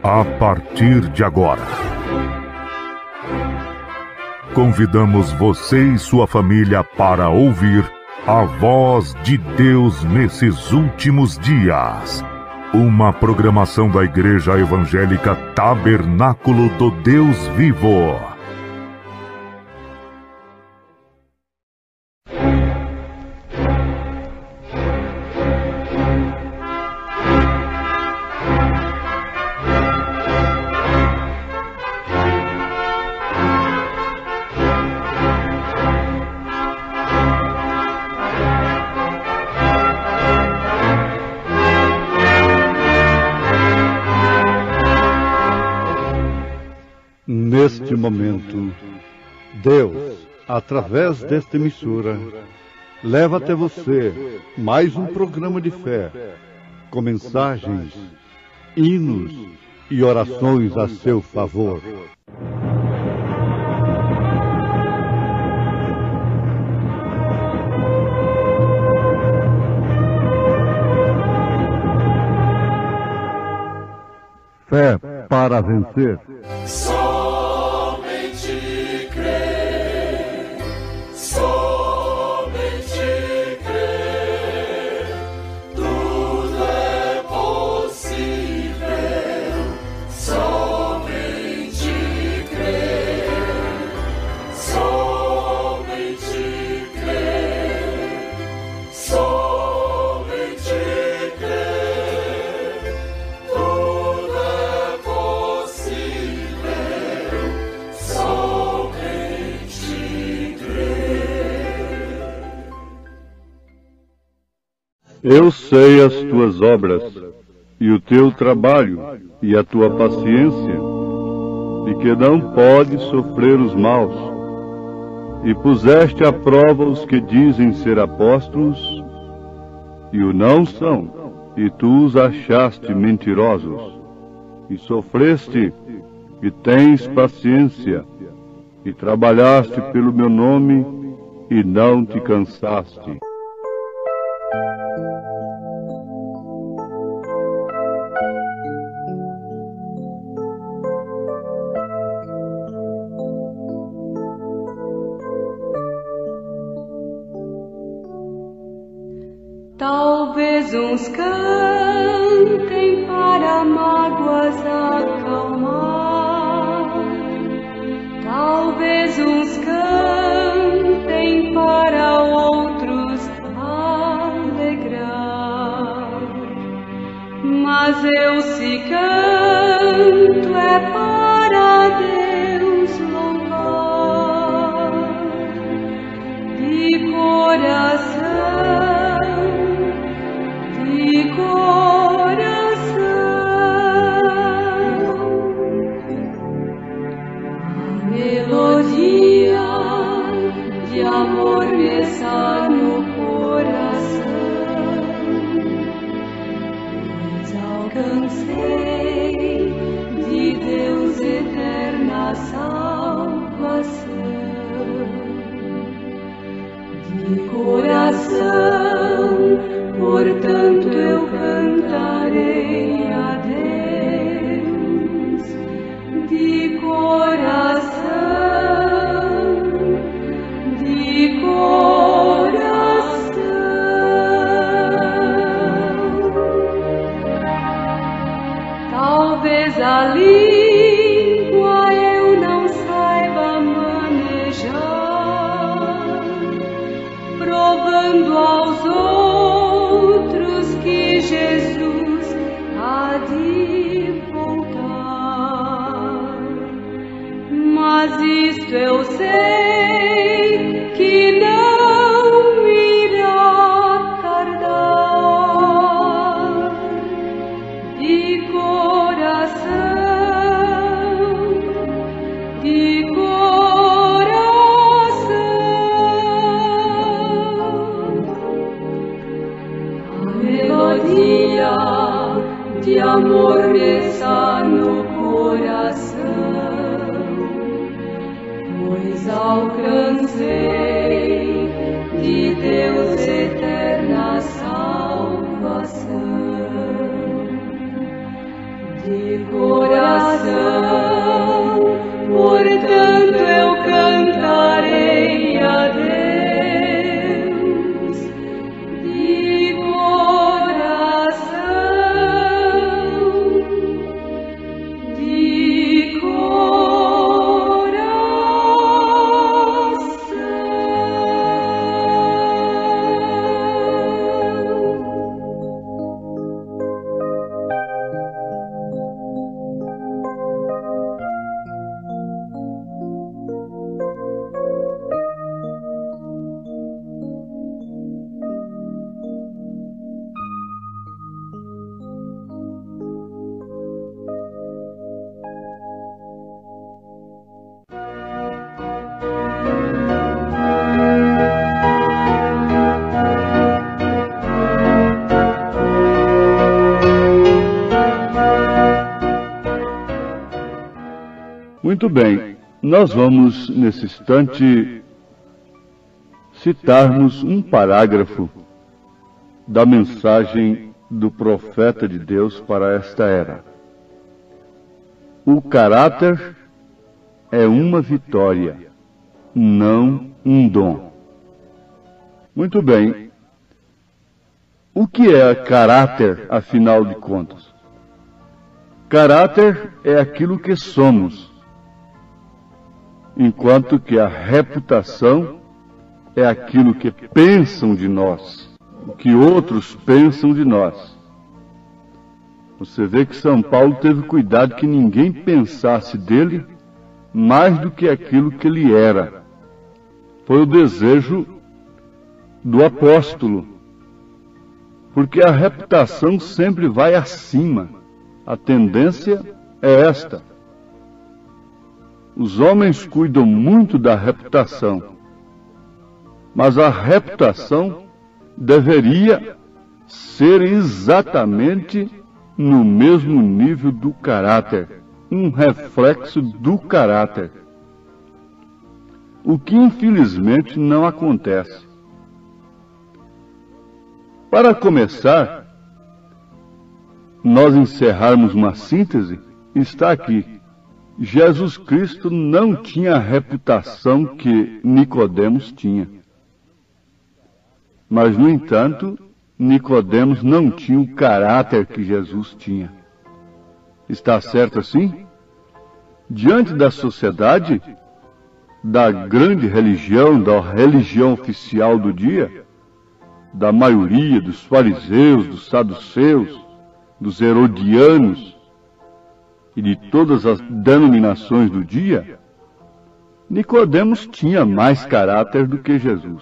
A partir de agora, convidamos você e sua família para ouvir a voz de Deus nesses últimos dias. Uma programação da Igreja Evangélica Tabernáculo do Deus Vivo. Neste momento, Deus, através desta emissora, leva até você mais um programa de fé, com mensagens, hinos e orações a seu favor. Fé para vencer. Eu sei as tuas obras, e o teu trabalho, e a tua paciência, e que não podes sofrer os maus, e puseste à prova os que dizem ser apóstolos, e o não são, e tu os achaste mentirosos, e sofreste, e tens paciência, e trabalhaste pelo meu nome, e não te cansaste. Talvez uns cantem para mágoas acalmar, talvez uns cantem para outros alegrar, mas eu se canto é para Deus louvar, de coração. Amor me está no coração, pois alcancei de Deus eterna salvação. De coração, portanto eu cantarei a Deus. De coração. Talvez a língua eu não saiba manejar, provando aos outros que Jesus há de voltar. Mas isto eu sei que não irá tardar. De de amor me está no coração, pois alcancei de Deus eterna salvação. De coração, portanto eu cantarei a Deus. De coração, de Muito bem, nós vamos, nesse instante, citarmos um parágrafo da mensagem do profeta de Deus para esta era. O caráter é uma vitória, não um dom. Muito bem, o que é caráter, afinal de contas? Caráter é aquilo que somos, enquanto que a reputação é aquilo que pensam de nós, o que outros pensam de nós. Você vê que São Paulo teve cuidado que ninguém pensasse dele mais do que aquilo que ele era. Foi o desejo do apóstolo, porque a reputação sempre vai acima. A tendência é esta. Os homens cuidam muito da reputação, mas a reputação deveria ser exatamente no mesmo nível do caráter, um reflexo do caráter. O que infelizmente não acontece. Para começar, nós encerrarmos uma síntese, está aqui. Jesus Cristo não tinha a reputação que Nicodemos tinha. Mas, no entanto, Nicodemos não tinha o caráter que Jesus tinha. Está certo assim? Diante da sociedade, da grande religião, da religião oficial do dia, da maioria dos fariseus, dos saduceus, dos herodianos, e de todas as denominações do dia, Nicodemos tinha mais caráter do que Jesus.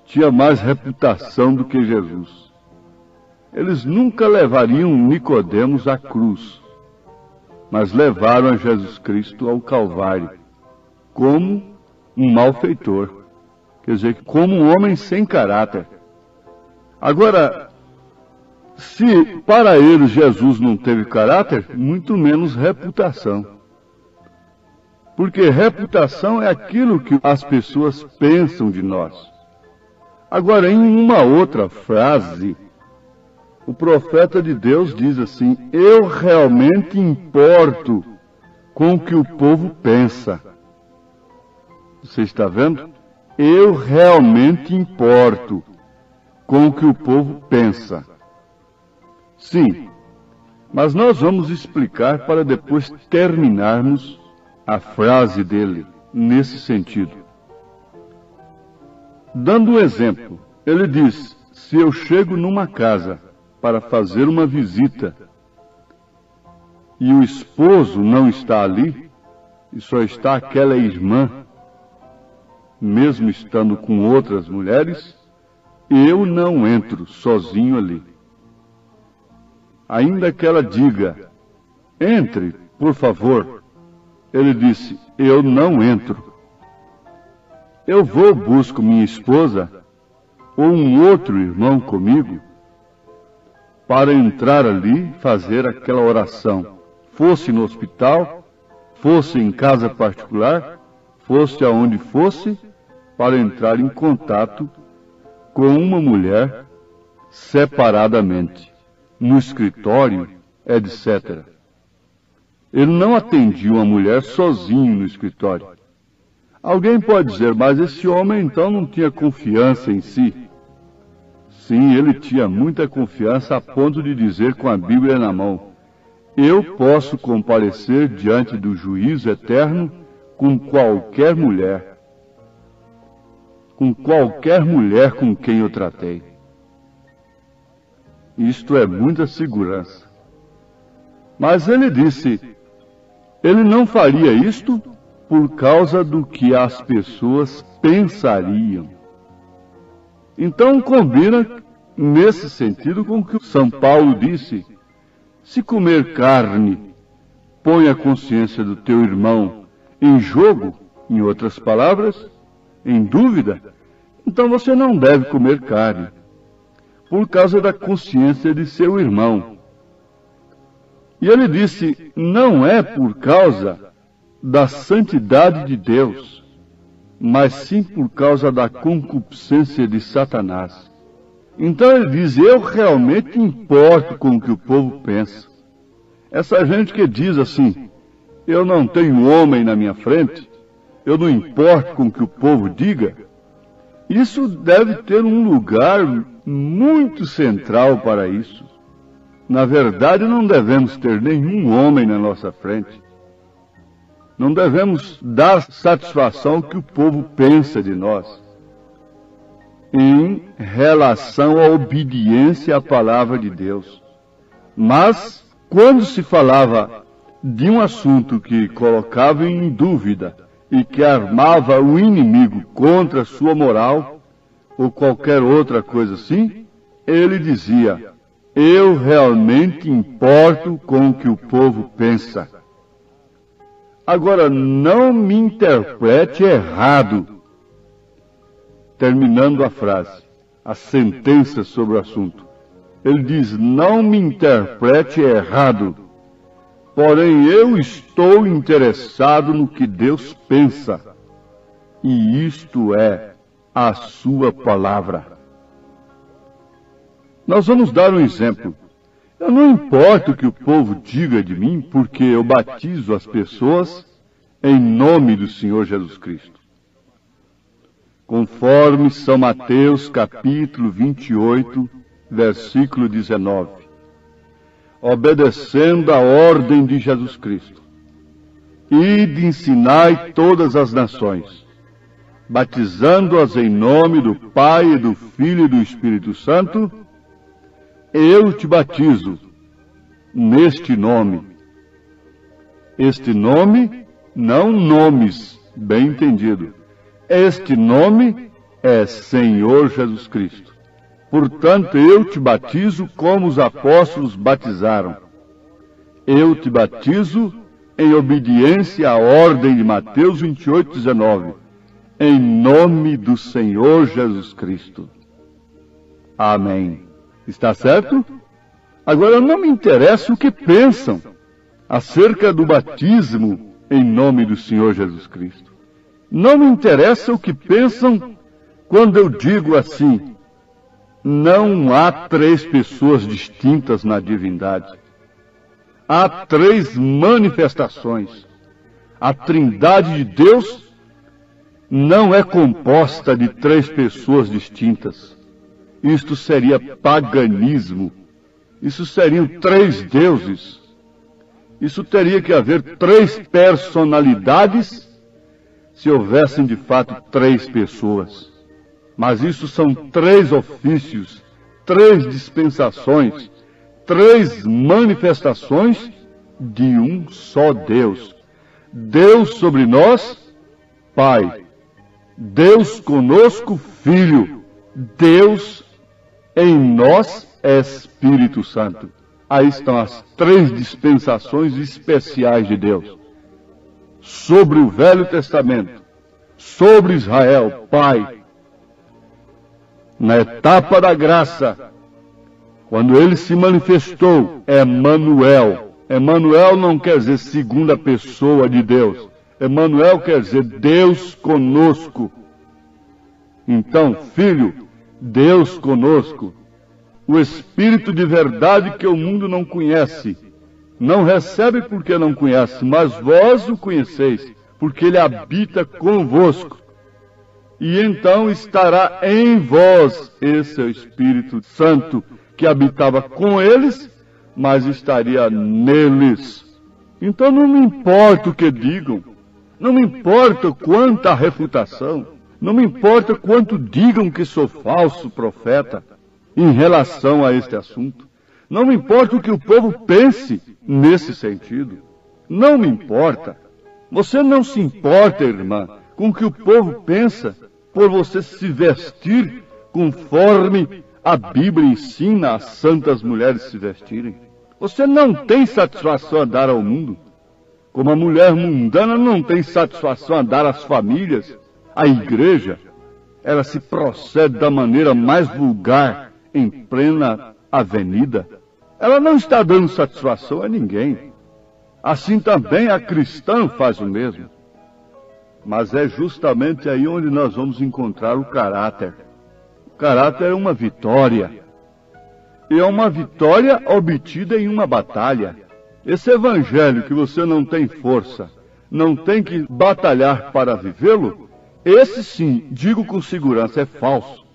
Tinha mais reputação do que Jesus. Eles nunca levariam Nicodemos à cruz, mas levaram a Jesus Cristo ao Calvário, como um malfeitor, quer dizer, como um homem sem caráter. Agora, se para eles Jesus não teve caráter, muito menos reputação. Porque reputação é aquilo que as pessoas pensam de nós. Agora, em uma outra frase, o profeta de Deus diz assim: eu realmente importo com o que o povo pensa. Você está vendo? Eu realmente importo com o que o povo pensa. Sim, mas nós vamos explicar para depois terminarmos a frase dele nesse sentido. Dando um exemplo, ele diz: se eu chego numa casa para fazer uma visita e o esposo não está ali, e só está aquela irmã, mesmo estando com outras mulheres, eu não entro sozinho ali. Ainda que ela diga: entre, por favor. Ele disse: eu não entro. Eu vou, busco minha esposa ou um outro irmão comigo para entrar ali, fazer aquela oração. Fosse no hospital, fosse em casa particular, fosse aonde fosse, para entrar em contato com uma mulher separadamente, no escritório, etc. Ele não atendia uma mulher sozinho no escritório. Alguém pode dizer, mas esse homem então não tinha confiança em si. Sim, ele tinha muita confiança a ponto de dizer com a Bíblia na mão: eu posso comparecer diante do juízo eterno com qualquer mulher. Com qualquer mulher com quem eu tratei. Isto é muita segurança. Mas ele disse, ele não faria isto por causa do que as pessoas pensariam. Então combina nesse sentido com o que São Paulo disse: se comer carne põe a consciência do teu irmão em jogo, em outras palavras, em dúvida, então você não deve comer carne, por causa da consciência de seu irmão. E ele disse, não é por causa da santidade de Deus, mas sim por causa da concupiscência de Satanás. Então ele diz, eu realmente importo com o que o povo pensa. Essa gente que diz assim, eu não tenho homem na minha frente, eu não importo com o que o povo diga, isso deve ter um lugar muito central para isso. Na verdade, não devemos ter nenhum homem na nossa frente. Não devemos dar satisfação ao que o povo pensa de nós em relação à obediência à palavra de Deus. Mas, quando se falava de um assunto que colocava em dúvida e que armava o inimigo contra a sua moral, ou qualquer outra coisa assim, ele dizia, eu realmente importo com o que o povo pensa. Agora, não me interprete errado. Terminando a frase, a sentença sobre o assunto. Ele diz, não me interprete errado, porém eu estou interessado no que Deus pensa, e isto é a sua palavra. Nós vamos dar um exemplo. Eu não importo o que o povo diga de mim, porque eu batizo as pessoas em nome do Senhor Jesus Cristo. Conforme São Mateus, capítulo 28, versículo 19. Obedecendo a ordem de Jesus Cristo. Ide ensinai todas as nações, batizando-as em nome do Pai, e do Filho e do Espírito Santo. Eu te batizo neste nome. Este nome, não nomes, bem entendido. Este nome é Senhor Jesus Cristo. Portanto, eu te batizo como os apóstolos batizaram. Eu te batizo em obediência à ordem de Mateus 28, 19. Em nome do Senhor Jesus Cristo. Amém. Está certo? Agora, não me interessa o que pensam acerca do batismo em nome do Senhor Jesus Cristo. Não me interessa o que pensam quando eu digo assim, não há três pessoas distintas na divindade. Há três manifestações. A Trindade de Deus não é composta de três pessoas distintas. Isto seria paganismo. Isso seriam três deuses. Isso teria que haver três personalidades se houvessem de fato três pessoas. Mas isso são três ofícios, três dispensações, três manifestações de um só Deus. Deus sobre nós, Pai. Deus conosco, Filho. Deus em nós, Espírito Santo. Aí estão as três dispensações especiais de Deus. Sobre o Velho Testamento, sobre Israel, Pai. Na etapa da graça, quando ele se manifestou, Emanuel. Emanuel não quer dizer segunda pessoa de Deus. Emanuel quer dizer Deus conosco. Então, filho, Deus conosco. O Espírito de verdade que o mundo não conhece. Não recebe porque não conhece, mas vós o conheceis, porque ele habita convosco. E então estará em vós esse Espírito Santo que habitava com eles, mas estaria neles. Então não me importa o que digam, não me importa quanta refutação, não me importa quanto digam que sou falso profeta em relação a este assunto. Não me importa o que o povo pense nesse sentido. Não me importa. Você não se importa, irmã, com o que o povo pensa por você se vestir conforme a Bíblia ensina as santas mulheres se vestirem. Você não tem satisfação a dar ao mundo, como a mulher mundana não tem satisfação a dar às famílias, à igreja. Ela se procede da maneira mais vulgar em plena avenida. Ela não está dando satisfação a ninguém. Assim também a cristã faz o mesmo. Mas é justamente aí onde nós vamos encontrar o caráter. O caráter é uma vitória. E é uma vitória obtida em uma batalha. Esse evangelho que você não tem força, não tem que batalhar para vivê-lo, esse sim, digo com segurança, é falso.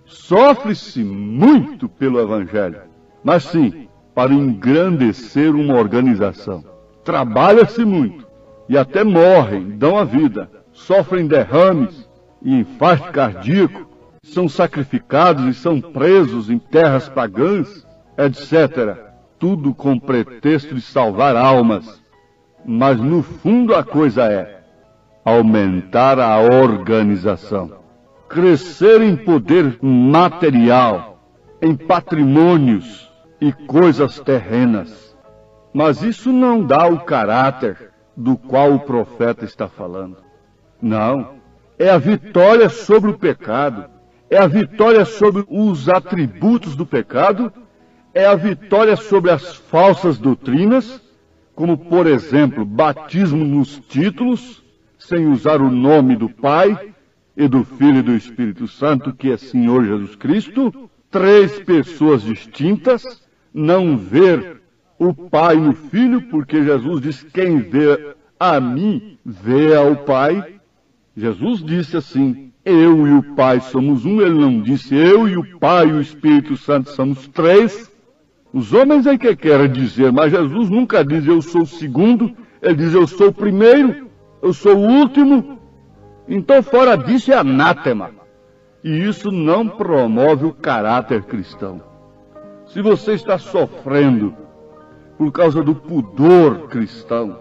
Sofre-se muito pelo evangelho, mas sim, para engrandecer uma organização. Trabalha-se muito, e até morrem, dão a vida, sofrem derrames e infarto cardíaco, são sacrificados e são presos em terras pagãs, etc. Tudo com pretexto de salvar almas. Mas no fundo a coisa é aumentar a organização, crescer em poder material, em patrimônios e coisas terrenas. Mas isso não dá o caráter do qual o profeta está falando. Não, é a vitória sobre o pecado, é a vitória sobre os atributos do pecado, é a vitória sobre as falsas doutrinas, como, por exemplo, batismo nos títulos, sem usar o nome do Pai e do Filho e do Espírito Santo, que é Senhor Jesus Cristo, 3 pessoas distintas, não ver o Pai no Filho, porque Jesus diz, quem vê a mim, vê ao Pai. Jesus disse assim, eu e o Pai somos um, ele não disse, eu e o Pai e o Espírito Santo somos 3. Os homens é que querem dizer, mas Jesus nunca diz, eu sou o segundo, ele diz, eu sou o primeiro, eu sou o último. Então, fora disso, é anátema. E isso não promove o caráter cristão. Se você está sofrendo por causa do pudor cristão,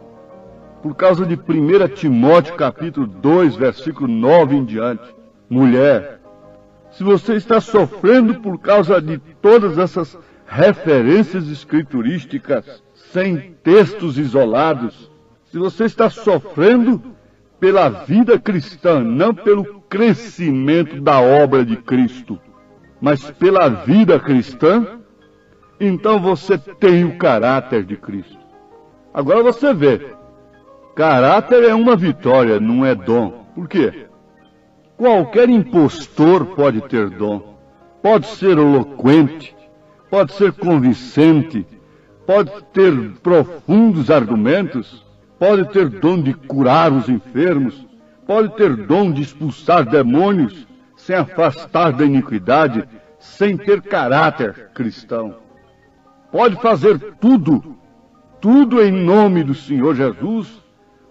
por causa de 1 Timóteo capítulo 2, versículo 9 em diante, mulher, se você está sofrendo por causa de todas essas referências escriturísticas, sem textos isolados, se você está sofrendo pela vida cristã, não pelo crescimento da obra de Cristo, mas pela vida cristã, então você tem o caráter de Cristo. Agora você vê, caráter é uma vitória, não é dom. Por quê? Qualquer impostor pode ter dom, pode ser eloquente, pode ser convincente, pode ter profundos argumentos, pode ter dom de curar os enfermos, pode ter dom de expulsar demônios, sem afastar da iniquidade, sem ter caráter cristão. Pode fazer tudo, tudo em nome do Senhor Jesus,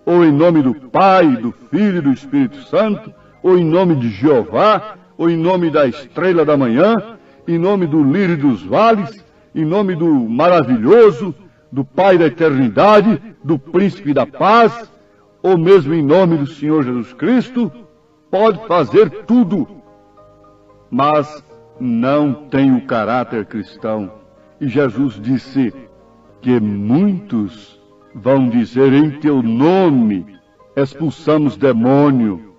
ou em nome do Pai, do Filho e do Espírito Santo, ou em nome de Jeová, ou em nome da estrela da manhã, em nome do lírio dos vales, em nome do maravilhoso, do Pai da eternidade, do príncipe da paz, ou mesmo em nome do Senhor Jesus Cristo, pode fazer tudo, mas não tem o caráter cristão. E Jesus disse que muitos vão dizer em teu nome, expulsamos demônio,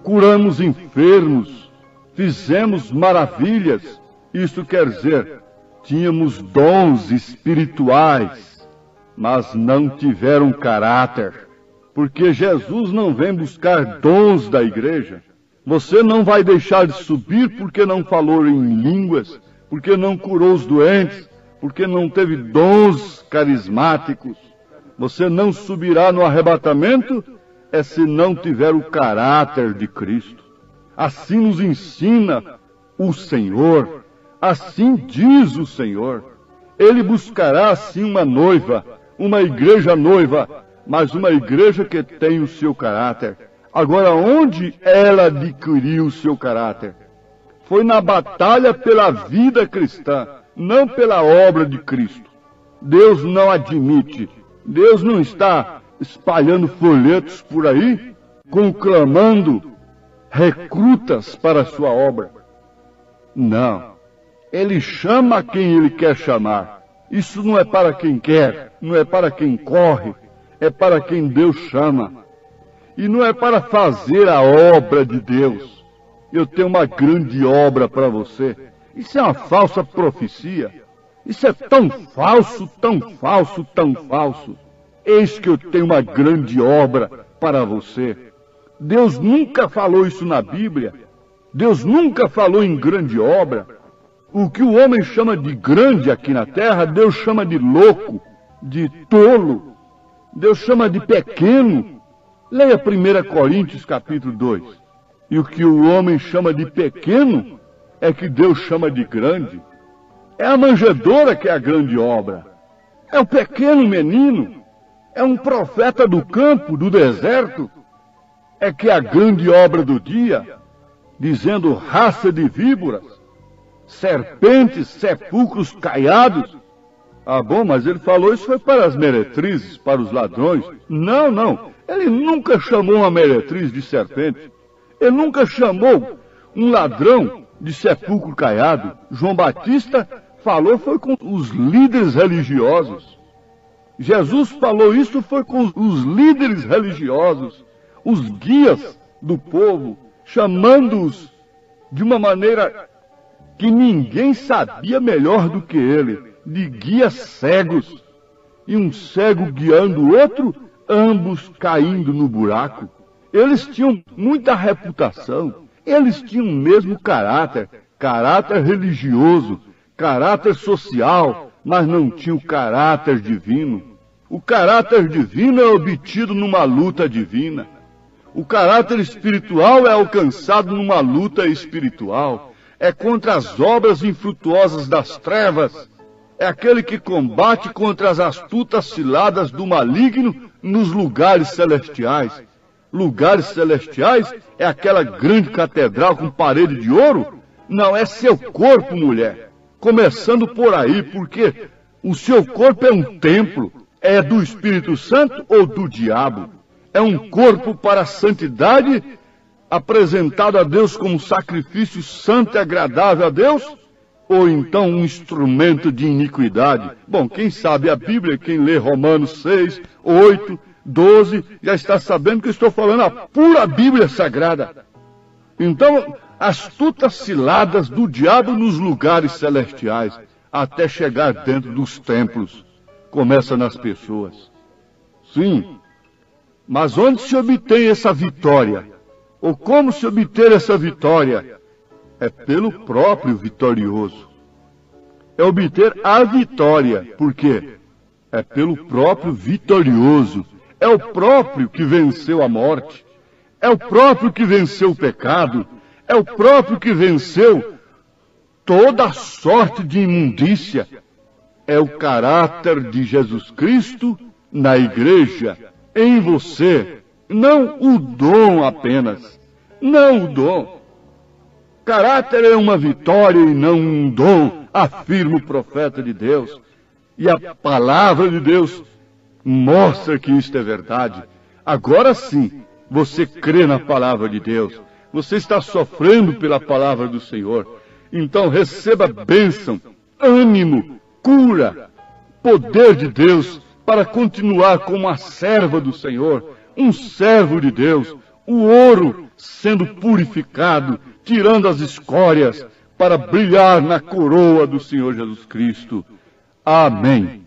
curamos enfermos, fizemos maravilhas. Isto quer dizer, tínhamos dons espirituais, mas não tiveram caráter. porque Jesus não vem buscar dons da igreja. Você não vai deixar de subir porque não falou em línguas, porque não curou os doentes, porque não teve dons carismáticos. Você não subirá no arrebatamento se não tiver o caráter de Cristo. Assim nos ensina o Senhor, assim diz o Senhor. Ele buscará assim uma noiva, uma igreja noiva, mas uma igreja que tem o seu caráter. Agora, onde ela adquiriu o seu caráter? Foi na batalha pela vida cristã, não pela obra de Cristo. Deus não admite. Deus não está espalhando folhetos por aí, conclamando recrutas para a sua obra. Não. Ele chama quem ele quer chamar. Isso não é para quem quer, não é para quem corre, é para quem Deus chama. E não é para fazer a obra de Deus. Eu tenho uma grande obra para você. Isso é uma falsa profecia. Isso é tão falso, tão falso, tão falso. Eis que eu tenho uma grande obra para você. Deus nunca falou isso na Bíblia. Deus nunca falou em grande obra. O que o homem chama de grande aqui na terra, Deus chama de louco, de tolo. Deus chama de pequeno. Leia 1 Coríntios capítulo 2. E o que o homem chama de pequeno é que Deus chama de grande. É a manjedoura que é a grande obra. É o pequeno menino. É um profeta do campo, do deserto. É que é a grande obra do dia, dizendo raça de víboras, serpentes, sepulcros caiados. Ah, bom, mas ele falou isso foi para as meretrizes, para os ladrões. Não, não. Ele nunca chamou uma meretriz de serpente. Ele nunca chamou um ladrão de sepulcro caiado. João Batista falou foi com os líderes religiosos. Jesus falou isso foi com os líderes religiosos, os guias do povo, chamando-os de uma maneira que ninguém sabia melhor do que ele, de guias cegos. E um cego guiando o outro, ambos caindo no buraco. Eles tinham muita reputação, eles tinham o mesmo caráter, caráter religioso, caráter social, mas não tinham caráter divino. O caráter divino é obtido numa luta divina. O caráter espiritual é alcançado numa luta espiritual. É contra as obras infrutuosas das trevas. É aquele que combate contra as astutas ciladas do maligno nos lugares celestiais. Lugares celestiais é aquela grande catedral com parede de ouro? Não, é seu corpo, mulher. Começando por aí, porque o seu corpo é um templo. É do Espírito Santo ou do diabo? É um corpo para a santidade, apresentado a Deus como sacrifício santo e agradável a Deus? Ou então um instrumento de iniquidade? Bom, quem sabe a Bíblia, quem lê Romanos 6, 8, 12, já está sabendo que eu estou falando a pura Bíblia Sagrada. Então, astutas ciladas do diabo nos lugares celestiais, até chegar dentro dos templos. Começa nas pessoas. Sim, mas onde se obtém essa vitória? Ou como se obter essa vitória? É pelo próprio vitorioso. É obter a vitória. Por quê? É pelo próprio vitorioso. É o próprio que venceu a morte. É o próprio que venceu o pecado. É o próprio que venceu toda a sorte de imundícia. É o caráter de Jesus Cristo na igreja, em você. Não o dom apenas. Não o dom. Caráter é uma vitória e não um dom, afirma o profeta de Deus. E a palavra de Deus mostra que isto é verdade. Agora sim, você crê na palavra de Deus. Você está sofrendo pela palavra do Senhor. Então receba bênção, ânimo, cura, poder de Deus para continuar como a serva do Senhor, um servo de Deus, o ouro sendo purificado, tirando as escórias, para brilhar na coroa do Senhor Jesus Cristo. Amém.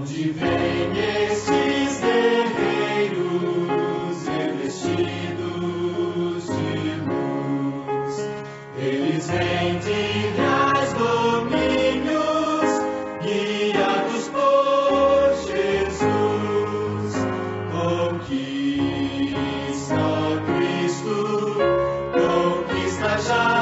onde vêm estes guerreiros revestidos de luz. Eles vêm de reais domínios, guiados por Jesus. Conquista Cristo, conquista já.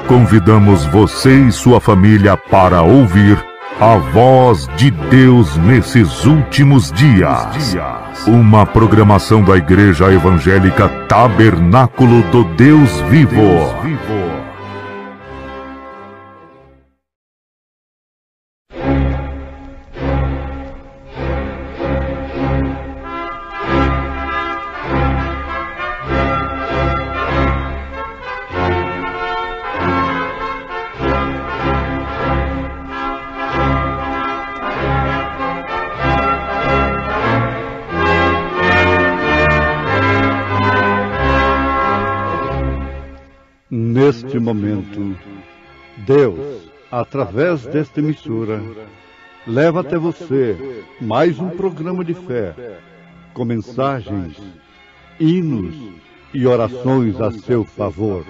Convidamos você e sua família para ouvir a voz de Deus nesses últimos dias. Uma programação da Igreja Evangélica Tabernáculo do Deus Vivo. Neste momento, Deus, através desta emissora, leva até você mais um programa de fé, com mensagens, hinos e orações a seu favor.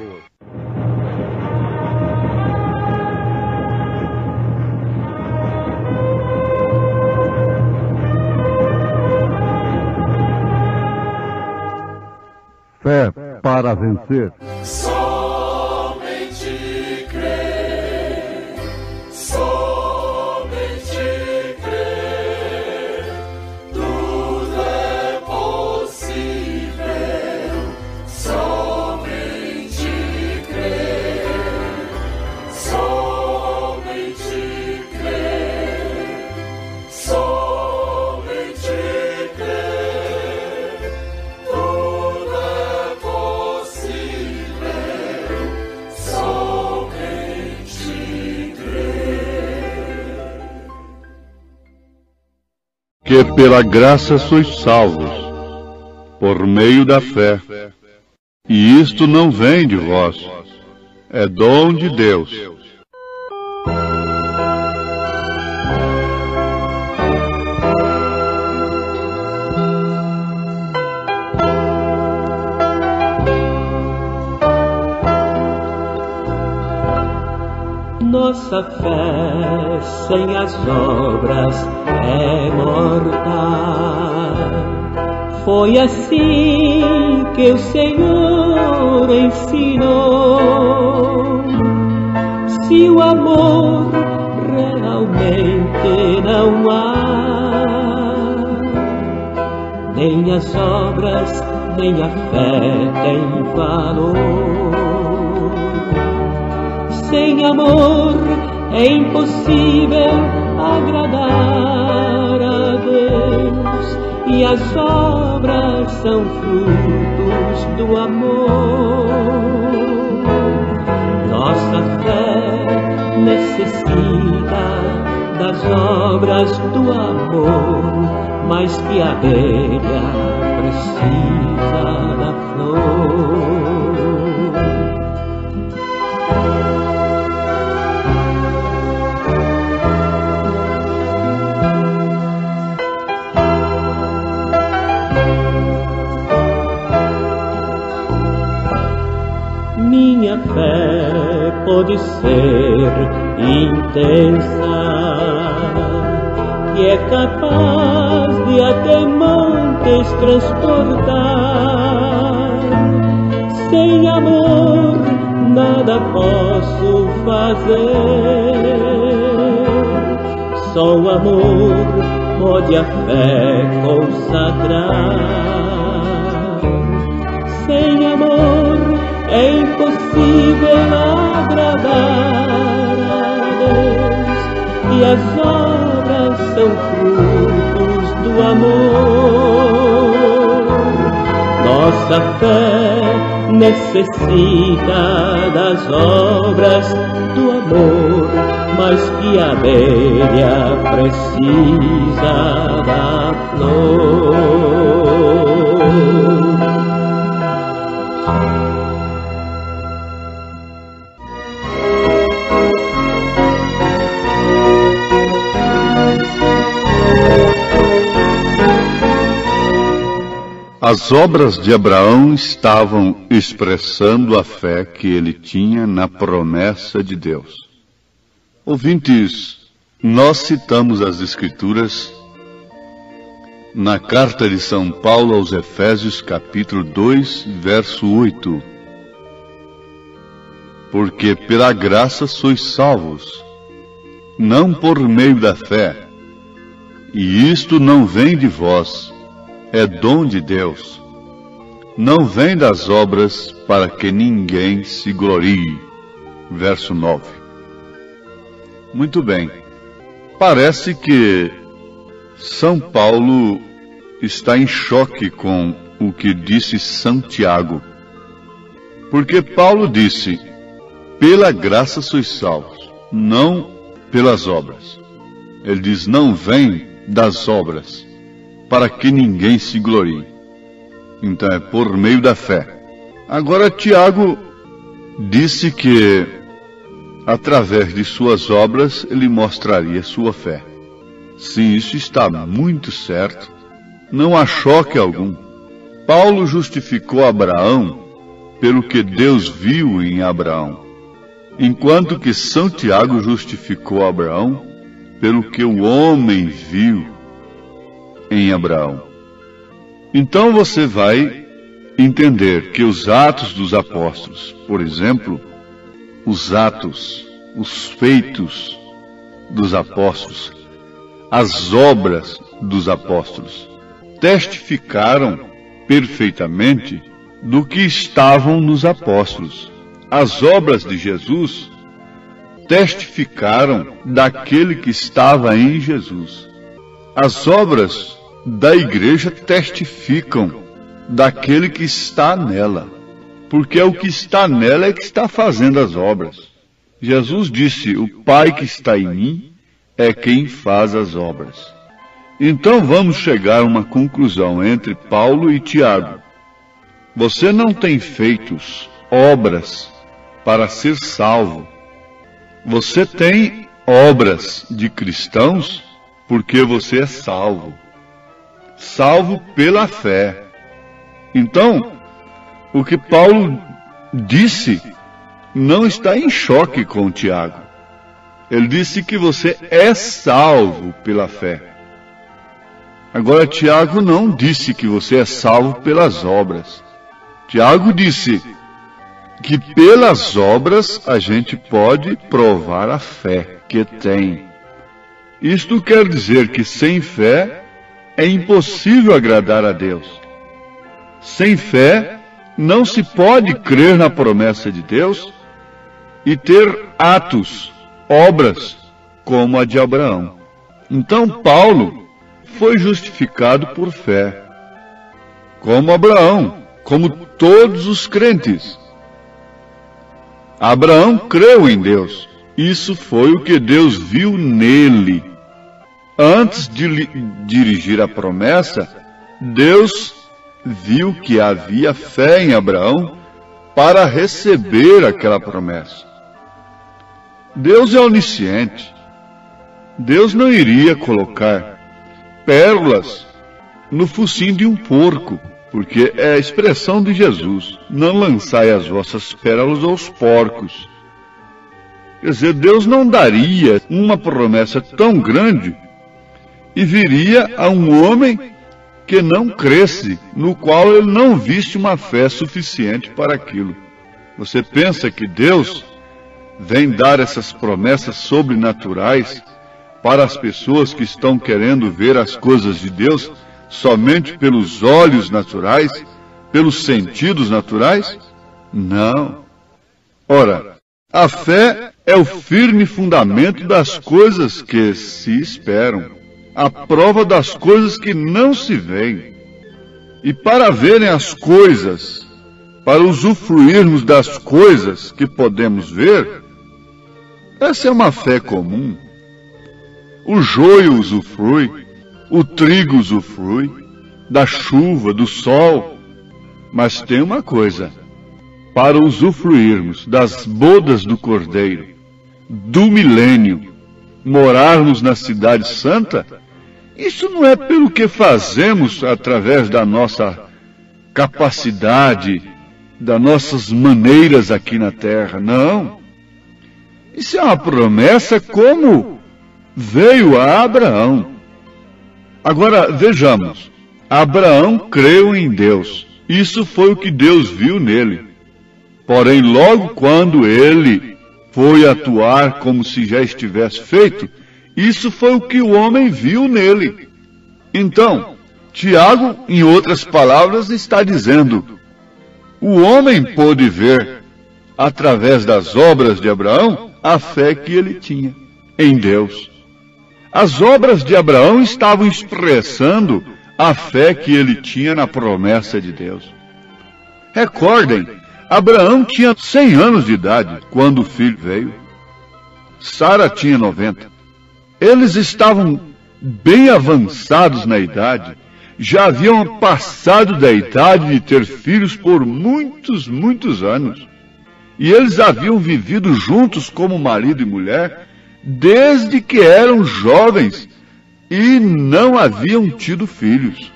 Fé para vencer. Que pela graça sois salvos, por meio da fé. E isto não vem de vós, é dom de Deus. Nossa fé sem as obras é morta. Foi assim que o Senhor ensinou. Se o amor realmente não há, nem as obras, nem a fé tem valor. Sem amor é impossível agradar a Deus, e as obras são frutos do amor. Nossa fé necessita das obras do amor, mais que a abelha precisa da flor. Minha fé pode ser intensa, que é capaz de até montes transportar. Sem amor nada posso fazer, só o amor pode a fé consagrar. Sem amor é impossível agradar a Deus, e as obras são frutos do amor. Nossa fé necessita das obras do amor, mais que a abelha precisa da flor. As obras de Abraão estavam expressando a fé que ele tinha na promessa de Deus. Ouvintes, nós citamos as Escrituras na carta de São Paulo aos Efésios, capítulo 2, verso 8. Porque pela graça sois salvos, não por meio da fé, e isto não vem de vós, é dom de Deus. Não vem das obras para que ninguém se glorie. Verso 9. Muito bem. Parece que São Paulo está em choque com o que disse São Tiago. Porque Paulo disse, pela graça sois salvos, não pelas obras. Ele diz, não vem das obras, para que ninguém se glorie. Então é por meio da fé. Agora Tiago disse que através de suas obras ele mostraria sua fé. Sim, isso está muito certo. Não há choque algum. Paulo justificou Abraão pelo que Deus viu em Abraão, enquanto que São Tiago justificou Abraão pelo que o homem viu em Abraão. Então você vai entender que os Atos dos Apóstolos, por exemplo, os feitos dos apóstolos, as obras dos apóstolos, testificaram perfeitamente do que estavam nos apóstolos. As obras de Jesus testificaram daquele que estava em Jesus. As obras da igreja testificam daquele que está nela, porque é o que está nela é que está fazendo as obras. Jesus disse, o Pai que está em mim é quem faz as obras. Então vamos chegar a uma conclusão entre Paulo e Tiago. Você não tem feitos, obras, para ser salvo. Você tem obras de cristãos porque você é salvo. Salvo pela fé. Então, o que Paulo disse não está em choque com Tiago. Ele disse que você é salvo pela fé. Agora, Tiago não disse que você é salvo pelas obras. Tiago disse que pelas obras a gente pode provar a fé que tem. Isto quer dizer que sem fé é impossível agradar a Deus. Sem fé não se pode crer na promessa de Deus e ter atos, obras, como a de Abraão. Então Paulo foi justificado por fé, como Abraão, como todos os crentes. Abraão creu em Deus. Isso foi o que Deus viu nele. Antes de lhe dirigir a promessa, Deus viu que havia fé em Abraão para receber aquela promessa. Deus é onisciente. Deus não iria colocar pérolas no focinho de um porco, porque é a expressão de Jesus: não lançai as vossas pérolas aos porcos. Quer dizer, Deus não daria uma promessa tão grande e viria a um homem que não cresce, no qual ele não visse uma fé suficiente para aquilo. Você pensa que Deus vem dar essas promessas sobrenaturais para as pessoas que estão querendo ver as coisas de Deus somente pelos olhos naturais, pelos sentidos naturais? Não. Ora, a fé é o firme fundamento das coisas que se esperam, a prova das coisas que não se veem. E para verem as coisas, para usufruirmos das coisas que podemos ver, essa é uma fé comum. O joio usufrui, o trigo usufrui, da chuva, do sol. Mas tem uma coisa: para usufruirmos das bodas do Cordeiro, do milênio, morarmos na cidade santa, isso não é pelo que fazemos através da nossa capacidade, das nossas maneiras aqui na terra, não. Isso é uma promessa como veio a Abraão. Agora, vejamos, Abraão creu em Deus. Isso foi o que Deus viu nele. Porém, logo quando ele foi atuar como se já estivesse feito, isso foi o que o homem viu nele. Então, Tiago, em outras palavras, está dizendo: o homem pôde ver, através das obras de Abraão, a fé que ele tinha em Deus. As obras de Abraão estavam expressando a fé que ele tinha na promessa de Deus. Recordem, Abraão tinha 100 anos de idade quando o filho veio. Sara tinha 90. Eles estavam bem avançados na idade, já haviam passado da idade de ter filhos por muitos anos. E eles haviam vivido juntos como marido e mulher desde que eram jovens e não haviam tido filhos.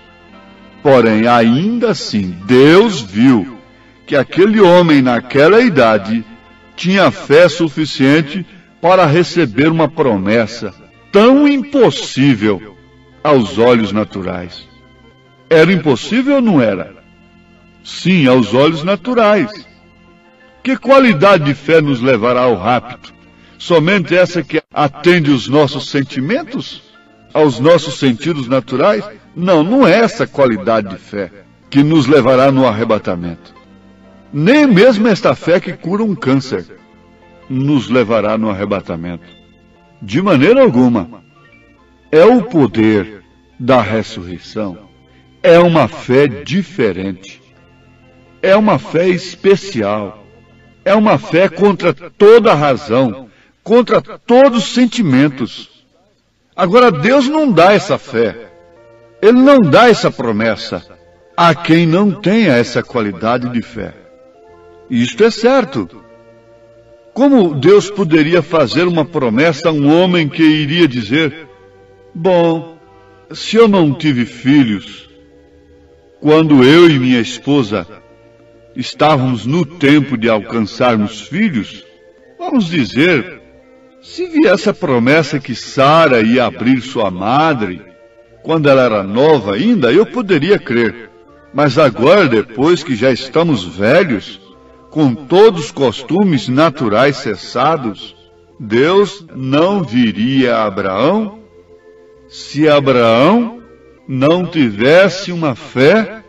Porém, ainda assim, Deus viu que aquele homem naquela idade tinha fé suficiente para receber uma promessa tão impossível aos olhos naturais. Era impossível ou não era? Sim, aos olhos naturais. Que qualidade de fé nos levará ao rapto? Somente essa que atende os nossos sentimentos? Aos nossos sentidos naturais? Não, não é essa qualidade de fé que nos levará no arrebatamento. Nem mesmo esta fé que cura um câncer nos levará no arrebatamento. De maneira alguma. É o poder da ressurreição. É uma fé diferente. É uma fé especial. É uma fé contra toda a razão, contra todos os sentimentos. Agora, Deus não dá essa fé. Ele não dá essa promessa a quem não tenha essa qualidade de fé. Isto é certo. Como Deus poderia fazer uma promessa a um homem que iria dizer: bom, se eu não tive filhos, quando eu e minha esposa estávamos no tempo de alcançarmos filhos, vamos dizer, Se viesse a promessa que Sara ia abrir sua madre, quando ela era nova ainda, eu poderia crer. Mas agora, depois que já estamos velhos, com todos os costumes naturais cessados, Deus não viria a Abraão se Abraão não tivesse uma fé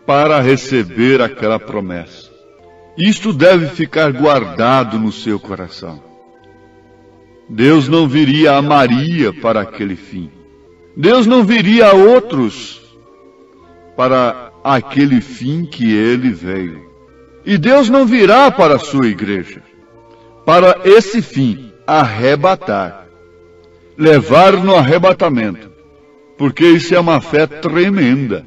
para receber aquela promessa. Isto deve ficar guardado no seu coração. Deus não viria a Maria para aquele fim. Deus não viria a outros para aquele fim que ele veio. E Deus não virá para a sua igreja para esse fim, arrebatar, levar no arrebatamento, porque isso é uma fé tremenda.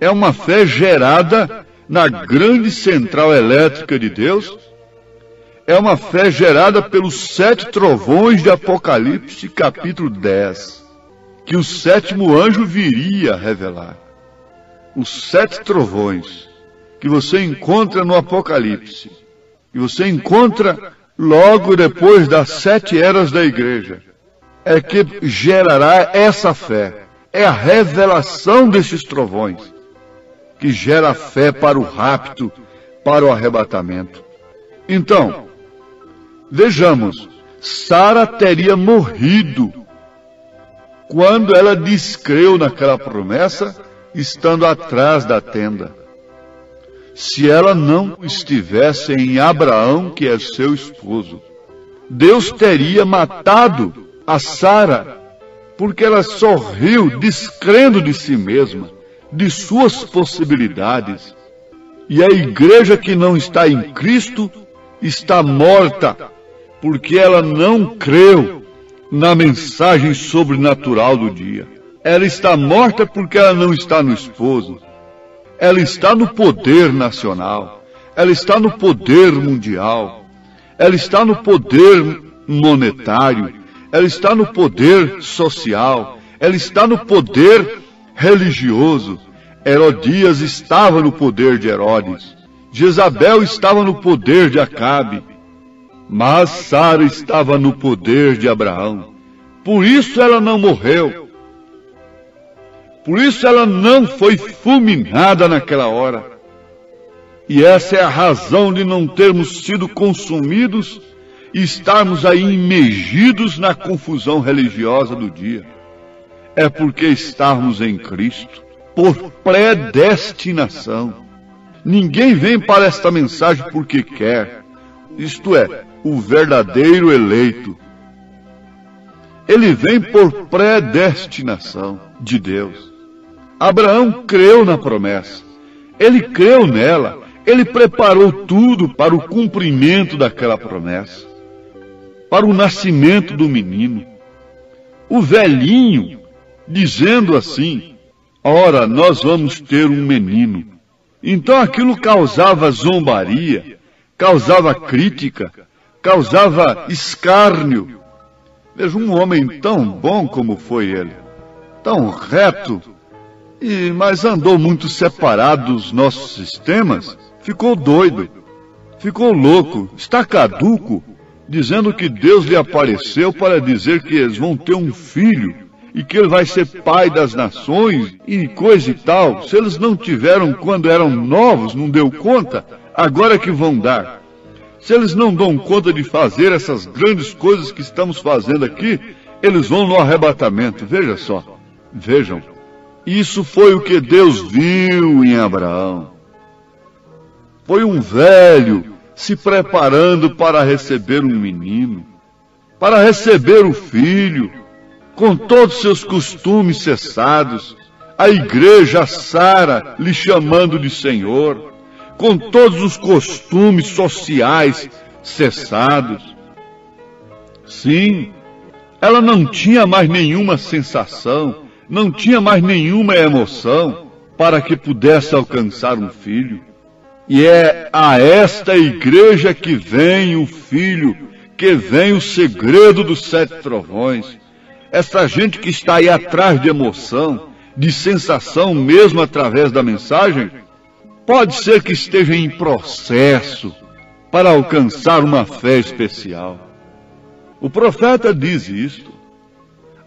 É uma fé gerada na grande central elétrica de Deus. É uma fé gerada pelos 7 trovões de Apocalipse, capítulo 10, que o 7º anjo viria a revelar. Os 7 trovões que você encontra no Apocalipse, que você encontra logo depois das 7 eras da igreja, é que gerará essa fé. É a revelação desses trovões que gera a fé para o rapto, para o arrebatamento. Então, vejamos, Sara teria morrido quando ela descreu naquela promessa, estando atrás da tenda. Se ela não estivesse em Abraão, que é seu esposo, Deus teria matado a Sara, porque ela sorriu, descrendo de si mesma, de suas possibilidades. E a igreja que não está em Cristo está morta, porque ela não creu na mensagem sobrenatural do dia. Ela está morta porque ela não está no esposo. Ela está no poder nacional. Ela está no poder mundial. Ela está no poder monetário. Ela está no poder social. Ela está no poder religioso. Herodias estava no poder de Herodes. Jezabel estava no poder de Acabe. Mas Sara estava no poder de Abraão. Por isso ela não morreu. Por isso ela não foi fulminada naquela hora. E essa é a razão de não termos sido consumidos e estarmos aí imergidos na confusão religiosa do dia. É porque estamos em Cristo, por predestinação. Ninguém vem para esta mensagem porque quer. Isto é, o verdadeiro eleito. Ele vem por predestinação de Deus. Abraão creu na promessa. Ele creu nela. Ele preparou tudo para o cumprimento daquela promessa, para o nascimento do menino. O velhinho dizendo assim: ora, nós vamos ter um menino. Então aquilo causava zombaria, causava crítica, causava escárnio. Veja, um homem tão bom como foi ele, tão reto, mas andou muito separado dos nossos sistemas, ficou doido, ficou louco, está caduco, dizendo que Deus lhe apareceu para dizer que eles vão ter um filho e que ele vai ser pai das nações e coisa e tal. Se eles não tiveram quando eram novos, não deu conta, agora que vão dar. Se eles não dão conta de fazer essas grandes coisas que estamos fazendo aqui, eles vão no arrebatamento. Veja só, vejam. Isso foi o que Deus viu em Abraão. Foi um velho se preparando para receber um menino, para receber o filho, com todos seus costumes cessados, a igreja, Sara, lhe chamando de Senhor, com todos os costumes sociais cessados. Sim, ela não tinha mais nenhuma sensação, não tinha mais nenhuma emoção para que pudesse alcançar um filho. E é a esta igreja que vem o filho, que vem o segredo dos 7 trovões. Essa gente que está aí atrás de emoção, de sensação mesmo através da mensagem, pode ser que esteja em processo para alcançar uma fé especial. O profeta diz isto.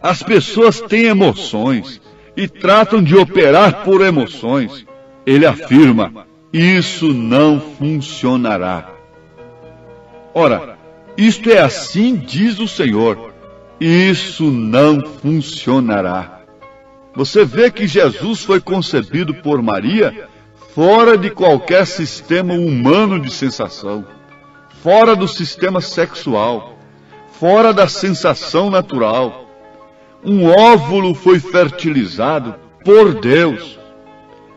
As pessoas têm emoções e tratam de operar por emoções. Ele afirma, isso não funcionará. Ora, isto é assim, diz o Senhor, isso não funcionará. Você vê que Jesus foi concebido por Maria fora de qualquer sistema humano de sensação, fora do sistema sexual, fora da sensação natural. Um óvulo foi fertilizado por Deus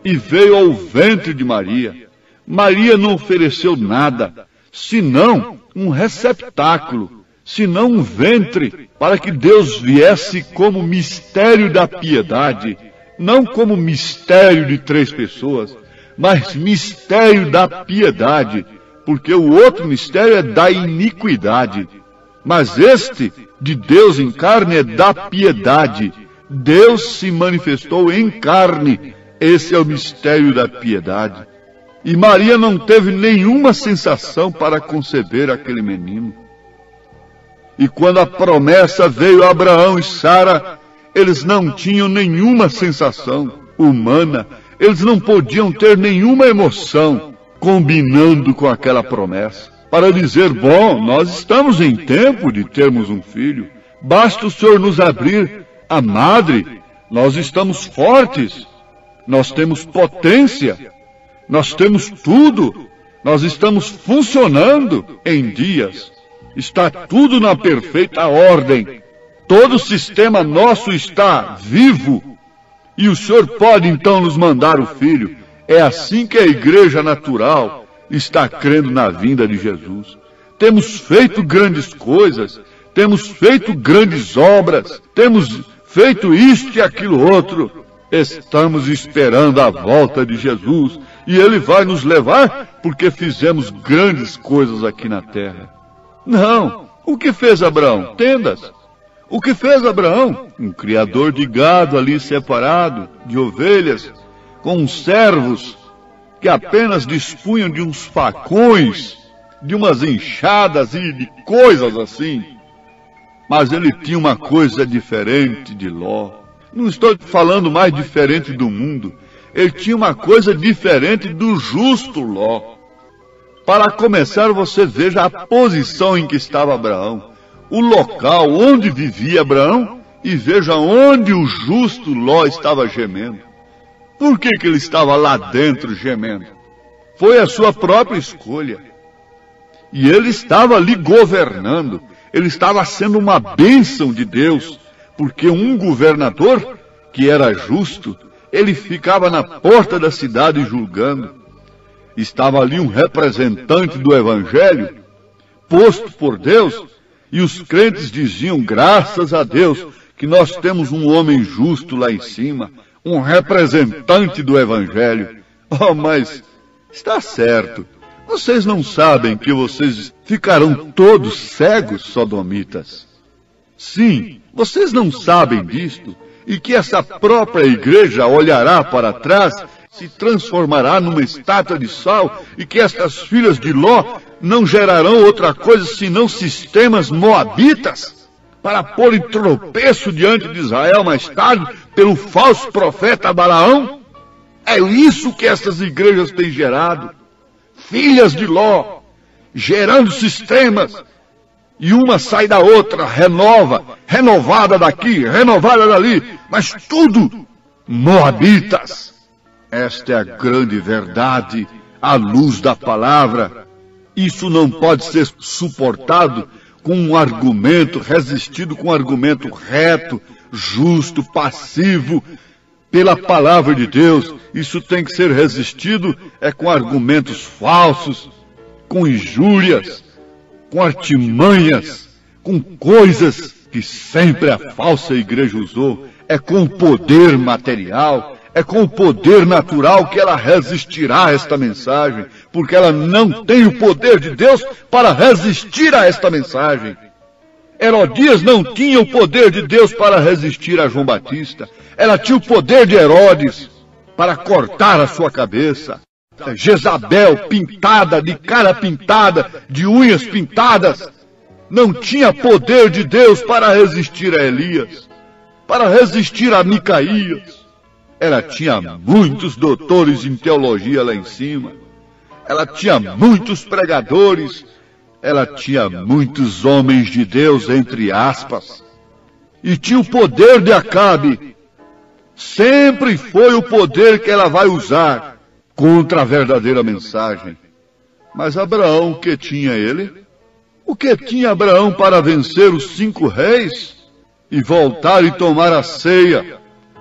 e veio ao ventre de Maria. Maria não ofereceu nada, senão um receptáculo, senão um ventre, para que Deus viesse como mistério da piedade, não como mistério de 3 pessoas, mas mistério da piedade, porque o outro mistério é da iniquidade. Mas este, de Deus em carne, é da piedade. Deus se manifestou em carne. Esse é o mistério da piedade. E Maria não teve nenhuma sensação para conceber aquele menino. E quando a promessa veio a Abraão e Sara, eles não tinham nenhuma sensação humana. Eles não podiam ter nenhuma emoção combinando com aquela promessa, para dizer, bom, nós estamos em tempo de termos um filho, basta o Senhor nos abrir a madre, nós estamos fortes, nós temos potência, nós temos tudo, nós estamos funcionando em dias, está tudo na perfeita ordem, todo o sistema nosso está vivo, e o Senhor pode então nos mandar o filho. É assim que a igreja natural está crendo na vinda de Jesus. Temos feito grandes coisas, temos feito grandes obras, temos feito isto e aquilo outro. Estamos esperando a volta de Jesus e Ele vai nos levar porque fizemos grandes coisas aqui na terra. Não, o que fez Abraão? Tendas. O que fez Abraão? Um criador de gado ali separado, de ovelhas, com uns servos que apenas dispunham de uns facões, de umas enxadas e de coisas assim. Mas ele tinha uma coisa diferente de Ló. Não estou falando mais diferente do mundo. Ele tinha uma coisa diferente do justo Ló. Para começar, você veja a posição em que estava Abraão, o local onde vivia Abraão, e veja onde o justo Ló estava gemendo. Por que ele estava lá dentro gemendo? Foi a sua própria escolha. E ele estava ali governando. Ele estava sendo uma bênção de Deus. Porque um governador, que era justo, ele ficava na porta da cidade julgando. Estava ali um representante do Evangelho, posto por Deus, e os crentes diziam, graças a Deus, que nós temos um homem justo lá em cima, um representante do Evangelho. Oh, mas está certo. Vocês não sabem que vocês ficarão todos cegos, sodomitas? Sim, vocês não sabem disto? E que essa própria igreja olhará para trás, se transformará numa estátua de sal, e que estas filhas de Ló não gerarão outra coisa senão sistemas moabitas, para pôr em tropeço diante de Israel mais tarde, pelo falso profeta Balaão? É isso que essas igrejas têm gerado. Filhas de Ló, gerando sistemas, e uma sai da outra, renovada daqui, renovada dali, mas tudo moabitas. Esta é a grande verdade, à luz da palavra. Isso não pode ser suportado com um argumento, resistido com um argumento reto, justo, passivo, pela palavra de Deus. Isso tem que ser resistido com argumentos falsos, com injúrias, com artimanhas, com coisas que sempre a falsa igreja usou. É com o poder material, é com o poder natural que ela resistirá a esta mensagem, porque ela não tem o poder de Deus para resistir a esta mensagem. Herodias não tinha o poder de Deus para resistir a João Batista. Ela tinha o poder de Herodes para cortar a sua cabeça. Jezabel pintada, de cara pintada, de unhas pintadas, não tinha poder de Deus para resistir a Elias, para resistir a Micaías. Ela tinha muitos doutores em teologia lá em cima. Ela tinha muitos pregadores. Ela tinha muitos homens de Deus, entre aspas. E tinha o poder de Acabe. Sempre foi o poder que ela vai usar contra a verdadeira mensagem. Mas Abraão, o que tinha ele? O que tinha Abraão para vencer os 5 reis e voltar e tomar a ceia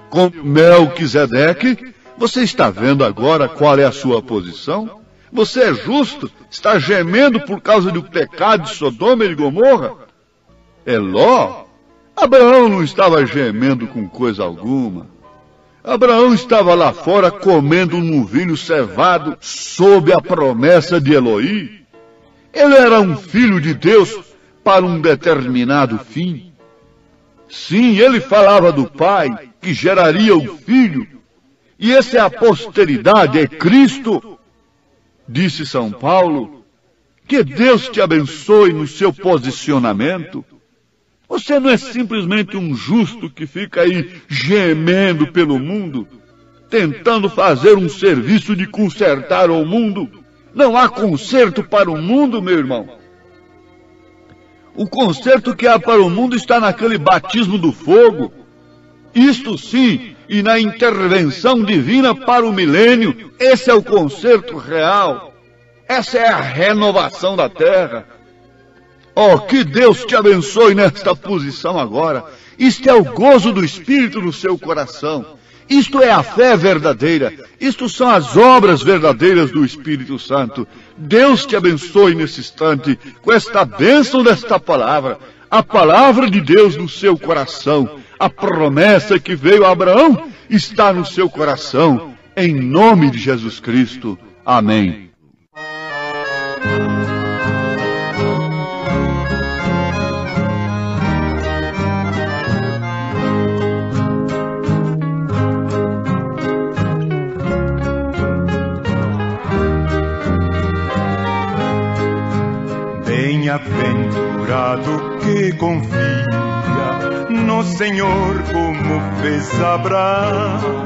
com Melquisedeque? Você está vendo agora qual é a sua posição? Você é justo? Está gemendo por causa do pecado de Sodoma e de Gomorra? É Ló? Abraão não estava gemendo com coisa alguma. Abraão estava lá fora comendo um novilho cevado sob a promessa de Eloí. Ele era um filho de Deus para um determinado fim. Sim, ele falava do Pai que geraria o Filho. E essa é a posteridade, é Cristo. Disse São Paulo, que Deus te abençoe no seu posicionamento. Você não é simplesmente um justo que fica aí gemendo pelo mundo, tentando fazer um serviço de consertar o mundo. Não há conserto para o mundo, meu irmão. O conserto que há para o mundo está naquele batismo do fogo. Isto sim, e na intervenção divina para o milênio. Esse é o conserto real. Essa é a renovação da terra. Oh, que Deus te abençoe nesta posição agora. Isto é o gozo do Espírito no seu coração. Isto é a fé verdadeira. Isto são as obras verdadeiras do Espírito Santo. Deus te abençoe nesse instante com esta bênção desta palavra. A palavra de Deus no seu coração. A promessa que veio a Abraão está no seu coração. Em nome de Jesus Cristo. Amém. Bem-aventurado que confia no Senhor como fez Abraão.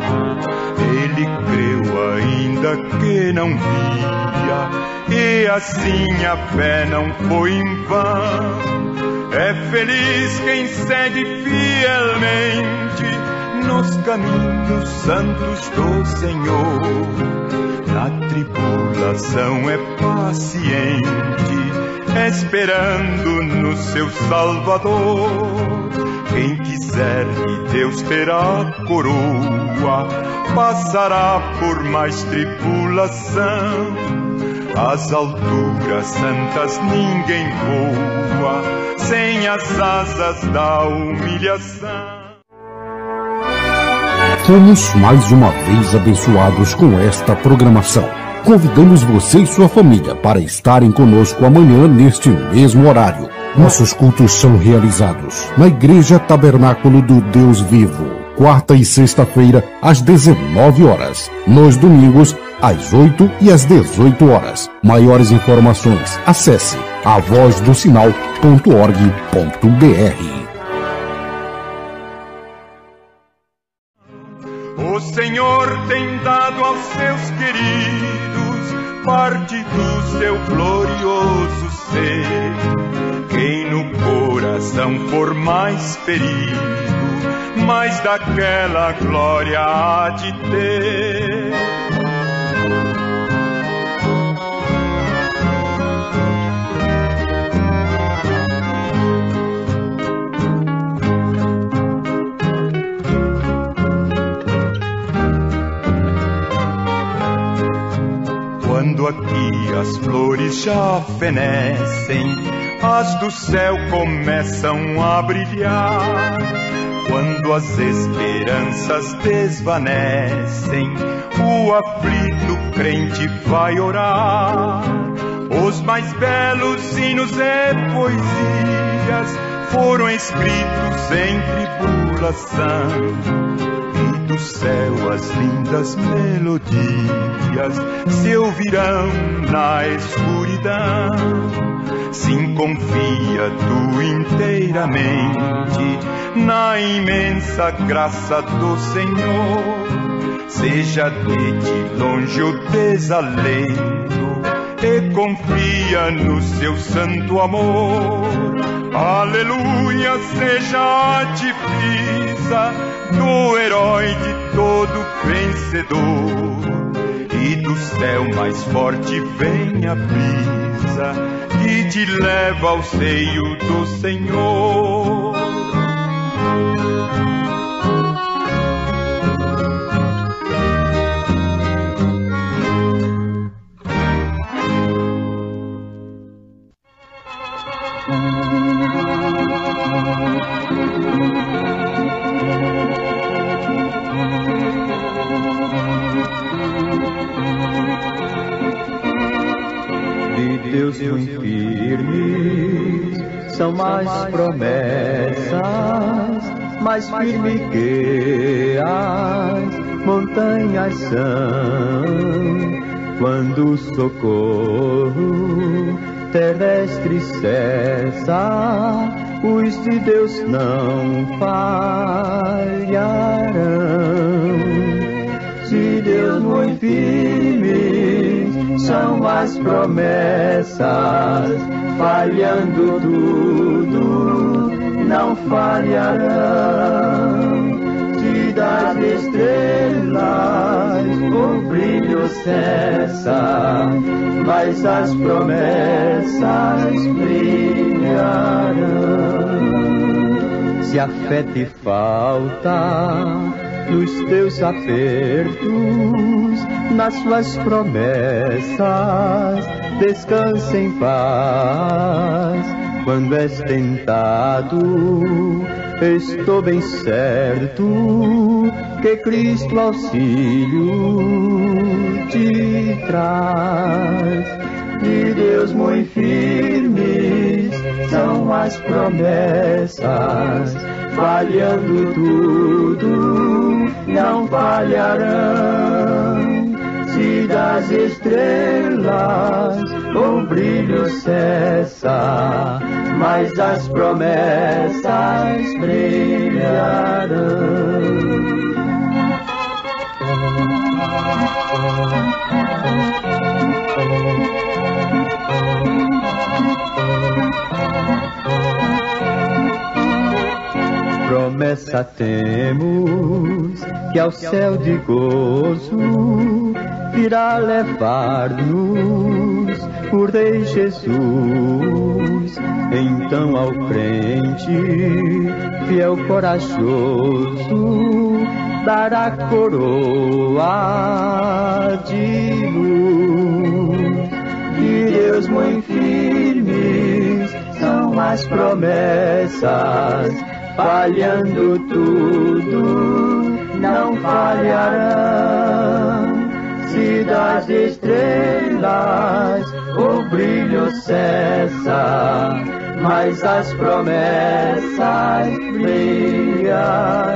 Ele creu ainda que não via, e assim a fé não foi em vão. É feliz quem segue fielmente nos caminhos santos do Senhor. Na tribulação é paciente, esperando no seu Salvador. Quem quiser de Deus terá coroa, passará por mais tribulação. Às alturas santas ninguém voa, sem as asas da humilhação. Fomos mais uma vez abençoados com esta programação. Convidamos você e sua família para estarem conosco amanhã neste mesmo horário. Nossos cultos são realizados na Igreja Tabernáculo do Deus Vivo, quarta e sexta-feira às 19 horas. Nos domingos, às 8 e às 18 horas. Maiores informações, acesse avozdosinal.org.br. O Senhor tem dado aos seus queridos parte do seu glorioso ser. Quem no coração for mais ferido, mais daquela glória há de ter. Quando aqui as flores já fenecem, as do céu começam a brilhar. Quando as esperanças desvanecem, o aflito crente vai orar. Os mais belos hinos e poesias foram escritos em tribulação. do céu as lindas melodias se ouvirão na escuridão. Sim, confia tu inteiramente na imensa graça do Senhor. Seja de ti longe o desalento e confia no seu santo amor. Aleluia, seja a divisa do herói de todo vencedor. E do céu mais forte vem a brisa que te leva ao seio do Senhor. De Deus muito firmes são mais promessas, mais firme que as montanhas são. Quando o socorro terrestre cessa, os de Deus não falharão. De Deus muito firmes são as promessas, falhando tudo, não falharão. Se das estrelas o brilho cessa, mas as promessas brilharão. Se a fé te falta nos teus apertos, nas suas promessas, descansa em paz. Quando és tentado, estou bem certo que Cristo auxílio te traz. De Deus muito firmes são as promessas, falhando tudo, não falharão. Se das estrelas o brilho cessa, mas as promessas brilharão. Promessa temos que ao céu de gozo virá levar-nos por Rei Jesus. Então ao crente fiel corajoso dará coroa de luz. De Deus muito firmes são as promessas, falhando tudo, não falharão. Se das estrelas o brilho cessa, mas as promessas brilharão.